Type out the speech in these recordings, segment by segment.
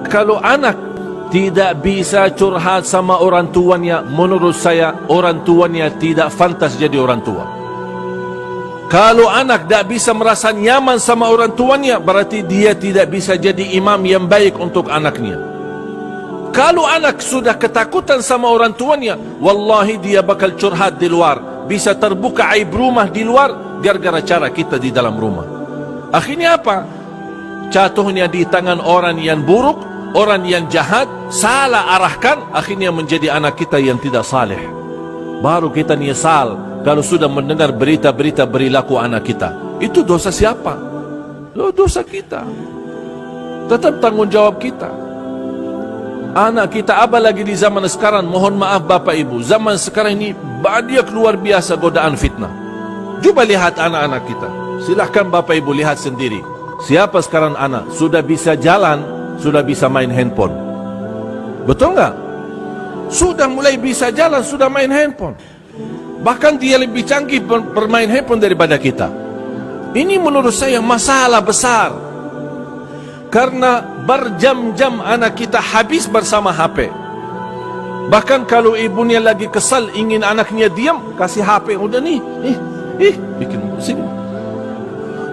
kalau anak tidak bisa curhat sama orang tuanya, menurut saya orang tuanya tidak pantas jadi orang tua. Kalau anak tidak bisa merasa nyaman sama orang tuanya, berarti dia tidak bisa jadi imam yang baik untuk anaknya. Kalau anak sudah ketakutan sama orang tuanya, wallahi dia bakal curhat di luar, bisa terbuka aib rumah di luar gara-gara cara kita di dalam rumah. Akhirnya apa? Jatuhnya di tangan orang yang buruk, orang yang jahat, salah arahkan, akhirnya menjadi anak kita yang tidak saleh. Baru kita nyesal kalau sudah mendengar berita-berita perilaku anak kita. Itu dosa siapa? Dosa kita. Tetap tanggung jawab kita. Anak kita, apalagi di zaman sekarang, mohon maaf Bapak Ibu, zaman sekarang ini banyak luar biasa godaan fitnah. Coba lihat anak-anak kita. Silahkan Bapak Ibu lihat sendiri. Siapa sekarang anak sudah bisa jalan, sudah bisa main handphone? Betul nggak? Sudah mulai bisa jalan, sudah main handphone. Bahkan dia lebih canggih bermain handphone daripada kita. Ini menurut saya masalah besar. Karena berjam-jam anak kita habis bersama HP. Bahkan kalau ibunya lagi kesal ingin anaknya diam, kasih HP. Udah nih, bikin pusing.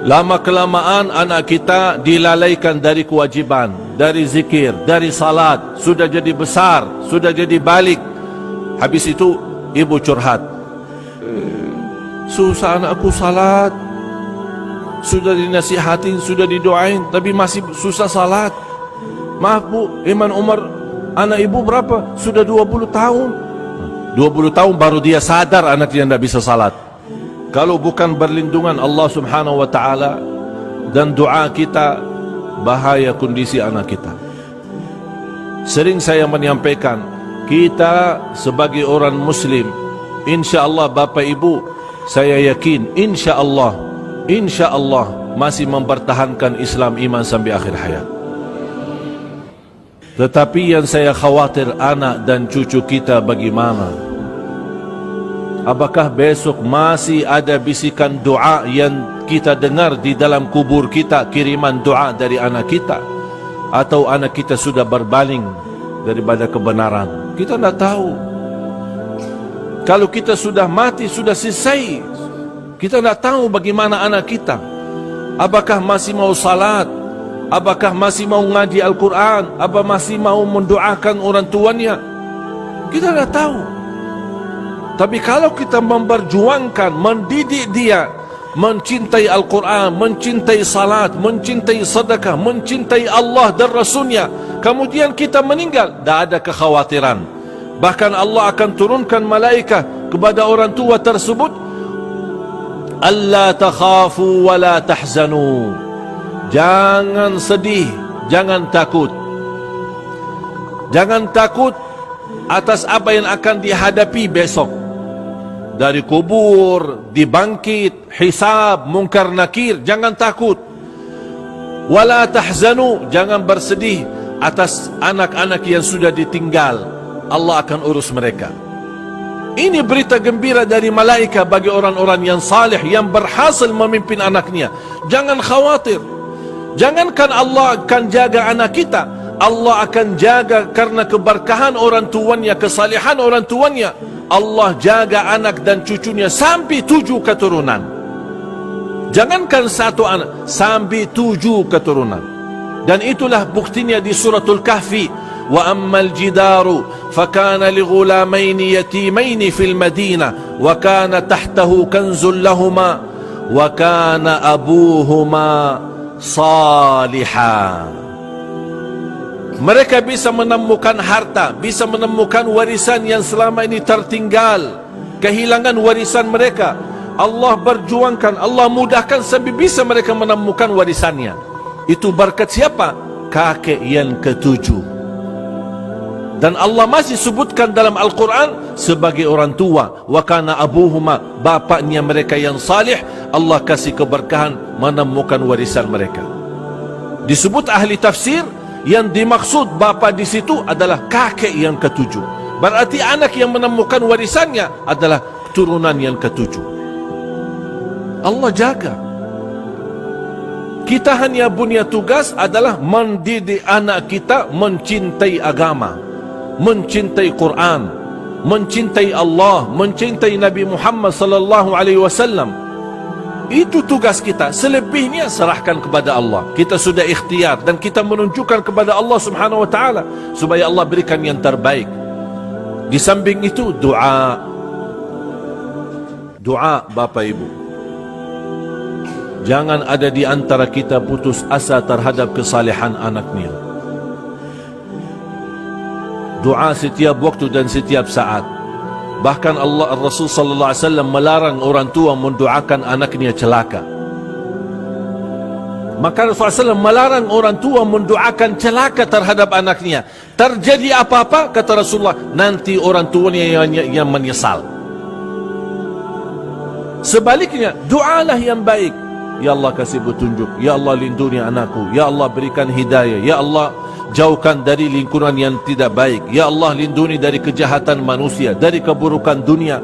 Lama-kelamaan anak kita dilalaikan dari kewajiban, dari zikir, dari salat. Sudah jadi besar, sudah jadi balik. Habis itu ibu curhat. Susah anakku salat. Sudah dinasihatin, sudah didoain, tapi masih susah salat. Maaf bu, Iman Umar, anak ibu berapa? Sudah 20 tahun. 20 tahun baru dia sadar anaknya tidak bisa salat. Kalau bukan berlindungan Allah subhanahu wa ta'ala dan doa kita, bahaya kondisi anak kita. Sering saya menyampaikan, kita sebagai orang muslim, insya Allah Bapak Ibu, saya yakin insya Allah masih mempertahankan Islam iman sampai akhir hayat. Tetapi yang saya khawatir anak dan cucu kita bagaimana? Apakah besok masih ada bisikan doa yang kita dengar di dalam kubur kita, kiriman doa dari anak kita? Atau anak kita sudah berpaling daripada kebenaran? Kita tidak tahu. Kalau kita sudah mati, sudah selesai. Kita tidak tahu bagaimana anak kita. Apakah masih mau salat? Apakah masih mau ngaji Al-Quran? Apa masih mau mendoakan orang tuanya? Kita tidak tahu. Tapi kalau kita memperjuangkan, mendidik dia mencintai Al-Quran, mencintai salat, mencintai sedekah, mencintai Allah dan Rasulnya, kemudian kita meninggal, tidak ada kekhawatiran. Bahkan Allah akan turunkan malaikat kepada orang tua tersebut, alla takhafu wa la tahzanu. Jangan sedih, jangan takut. Jangan takut atas apa yang akan dihadapi besok. Dari kubur, dibangkit, hisab, mungkar nakir. Jangan takut. Wala tahzanu, jangan bersedih atas anak-anak yang sudah ditinggal. Allah akan urus mereka. Ini berita gembira dari malaikat bagi orang-orang yang saleh, yang berhasil memimpin anaknya. Jangan khawatir. Jangankan Allah akan jaga anak kita, Allah akan jaga karena keberkahan orang tuanya, kesalehan orang tuanya. Allah jaga anak dan cucunya sampai 7 keturunan. Jangankan 1 anak, sampai 7 keturunan. Dan itulah buktinya di suratul Kahfi. Wa ammal jidaru fakana li ghulamaini yatimaini fil madinah wa kana tahtahu kanzul lahuma wa kana abuhuma salihah. Mereka bisa menemukan harta, bisa menemukan warisan yang selama ini tertinggal, kehilangan warisan mereka. Allah berjuangkan, Allah mudahkan sampai bisa mereka menemukan warisannya. Itu berkat siapa? Kakek yang ke-7. Dan Allah masih sebutkan dalam Al-Quran sebagai orang tua. Wa kana abuhuma, bapaknya mereka yang salih, Allah kasih keberkahan menemukan warisan mereka. Disebut ahli tafsir, yang dimaksud bapa di situ adalah kakek yang ke-7. Berarti anak yang menemukan warisannya adalah turunan yang ke-7. Allah jaga. Kita hanya punya tugas adalah mendidik anak kita mencintai agama, mencintai Quran, mencintai Allah, mencintai Nabi Muhammad sallallahu alaihi wasallam. Itu tugas kita. Selebihnya serahkan kepada Allah. Kita sudah ikhtiar dan kita menunjukkan kepada Allah Subhanahu wa taala supaya Allah berikan yang terbaik. Di samping itu doa. Doa Bapak Ibu. Jangan ada di antara kita putus asa terhadap kesalehan anaknya. Doa setiap waktu dan setiap saat. Bahkan Allah Rasul sallallahu alaihi wasallam melarang orang tua mendoakan anaknya celaka. Maka Rasulullah SAW melarang orang tua mendoakan celaka terhadap anaknya. Terjadi apa-apa, kata Rasulullah, nanti orang tuanya yang menyesal. Sebaliknya, doalah yang baik. Ya Allah kasih petunjuk, Ya Allah lindungi anakku, Ya Allah berikan hidayah, Ya Allah jauhkan dari lingkungan yang tidak baik, Ya Allah lindungi dari kejahatan manusia, dari keburukan dunia.